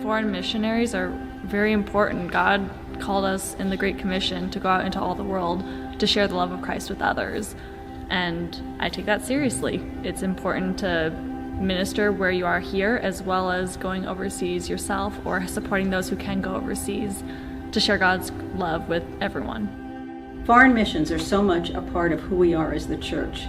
Foreign missionaries are very important. God called us in the Great Commission to go out into all the world to share the love of Christ with others. And I take that seriously. It's important to minister where you are here, as well as going overseas yourself or supporting those who can go overseas to share God's love with everyone. Foreign missions are so much a part of who we are as the church.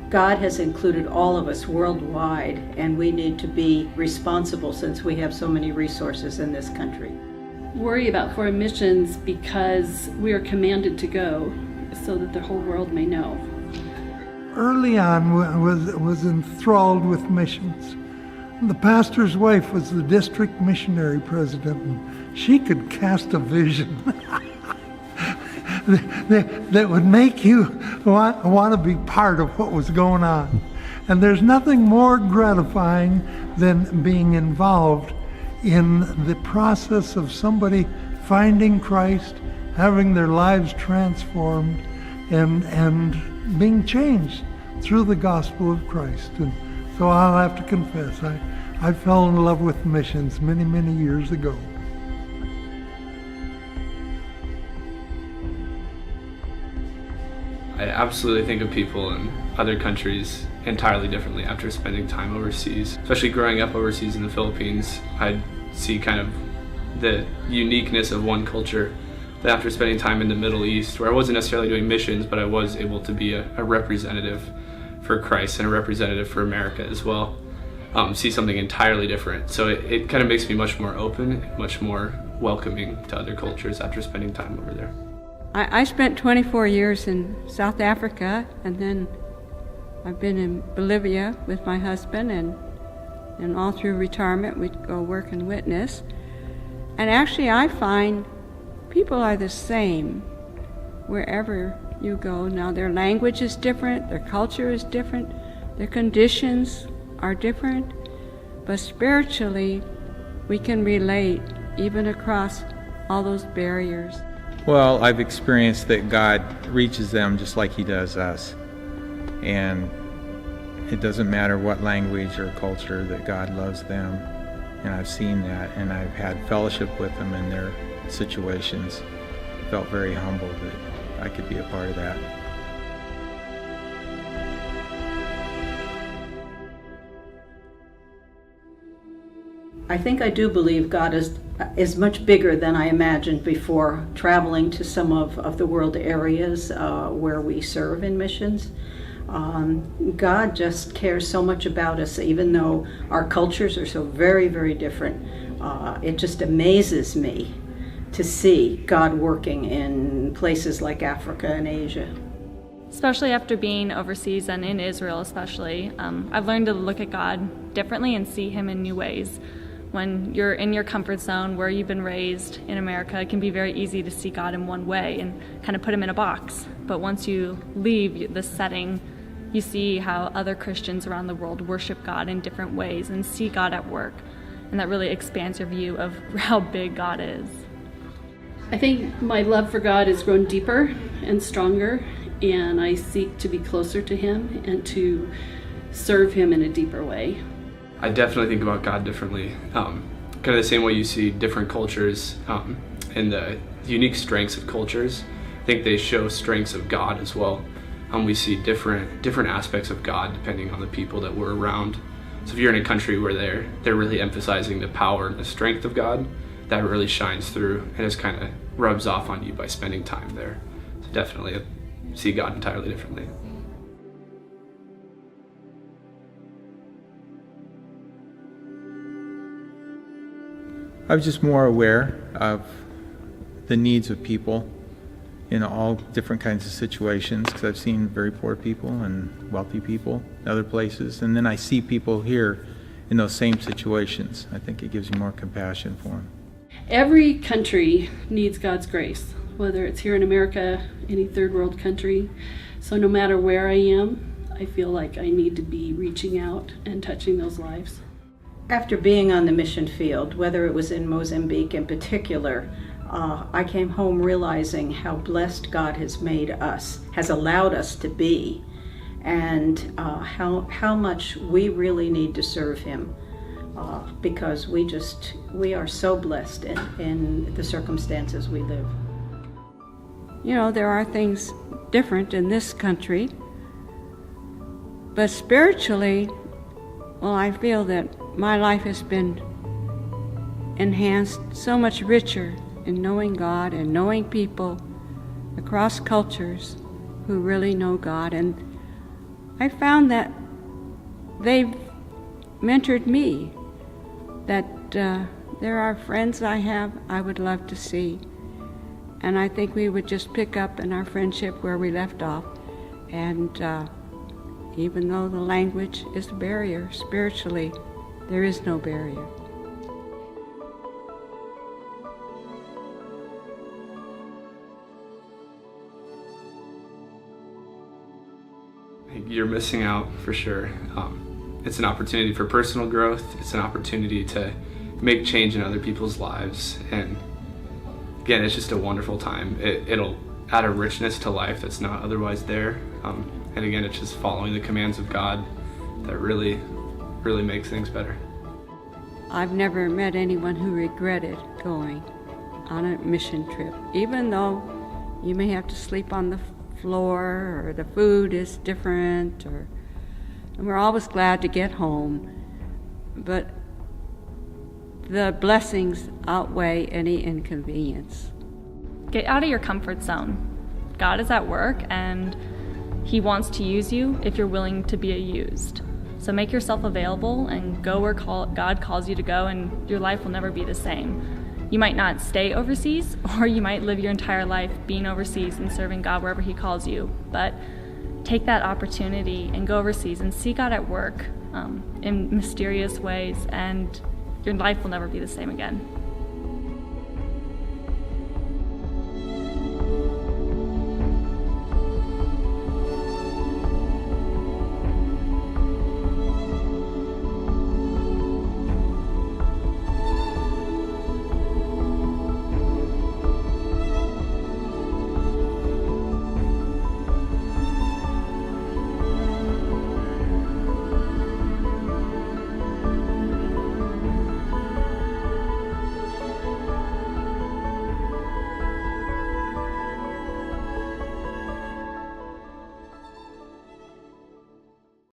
God has included all of us worldwide, and we need to be responsible since we have so many resources in this country. Worry about foreign missions because we are commanded to go so that the whole world may know. Early on, was enthralled with missions. The pastor's wife was the district missionary president, and she could cast a vision that would make you want to be part of what was going on. And there's nothing more gratifying than being involved in the process of somebody finding Christ, having their lives transformed, and being changed through the gospel of Christ. And so I'll have to confess, I fell in love with missions many, many years ago. I absolutely think of people in other countries entirely differently after spending time overseas. Especially growing up overseas in the Philippines, I'd see kind of the uniqueness of one culture. That after spending time in the Middle East, where I wasn't necessarily doing missions, but I was able to be a representative for Christ and a representative for America as well, see something entirely different. So it kind of makes me much more open, much more welcoming to other cultures after spending time over there. I spent 24 years in South Africa, and then I've been in Bolivia with my husband, and all through retirement we'd go work and witness. And actually I find people are the same wherever you go. Now their language is different, their culture is different, their conditions are different, but spiritually we can relate even across all those barriers. Well, I've experienced that God reaches them just like He does us. And it doesn't matter what language or culture, that God loves them. And I've seen that, and I've had fellowship with them in their situations. I felt very humbled that I could be a part of that. I think I do believe God is much bigger than I imagined before traveling to some of the world areas where we serve in missions. God just cares so much about us, even though our cultures are so very, very different. It just amazes me to see God working in places like Africa and Asia. Especially after being overseas and in Israel especially, I've learned to look at God differently and see Him in new ways. When you're in your comfort zone where you've been raised in America, it can be very easy to see God in one way and kind of put Him in a box. But once you leave this setting, you see how other Christians around the world worship God in different ways and see God at work. And that really expands your view of how big God is. I think my love for God has grown deeper and stronger, and I seek to be closer to Him and to serve Him in a deeper way. I definitely think about God differently. Kind of the same way you see different cultures and the unique strengths of cultures. I think they show strengths of God as well. We see different aspects of God depending on the people that we're around. So if you're in a country where they're really emphasizing the power and the strength of God, that really shines through and just kind of rubs off on you by spending time there. So definitely I see God entirely differently. I was just more aware of the needs of people in all different kinds of situations, because I've seen very poor people and wealthy people in other places, and then I see people here in those same situations. I think it gives you more compassion for them. Every country needs God's grace, whether it's here in America, any third world country. So no matter where I am, I feel like I need to be reaching out and touching those lives. After being on the mission field, whether it was in Mozambique in particular, I came home realizing how blessed God has made us, has allowed us to be, and how much we really need to serve Him. because we are so blessed in the circumstances we live. You know, there are things different in this country, but spiritually, well, I feel that my life has been enhanced so much richer in knowing God and knowing people across cultures who really know God. And I found that they've mentored me, that there are friends I have I would love to see. And I think we would just pick up in our friendship where we left off. And even though the language is a barrier, spiritually, there is no barrier. You're missing out for sure. It's an opportunity for personal growth. It's an opportunity to make change in other people's lives. And again, it's just a wonderful time. It'll add a richness to life that's not otherwise there. And again, it's just following the commands of God that really, really makes things better. I've never met anyone who regretted going on a mission trip, even though you may have to sleep on the floor or the food is different, and we're always glad to get home. But the blessings outweigh any inconvenience. Get out of your comfort zone. God is at work, and He wants to use you if you're willing to be used. So make yourself available and go where God calls you to go, and your life will never be the same. You might not stay overseas, or you might live your entire life being overseas and serving God wherever He calls you. But take that opportunity and go overseas and see God at work in mysterious ways, and your life will never be the same again.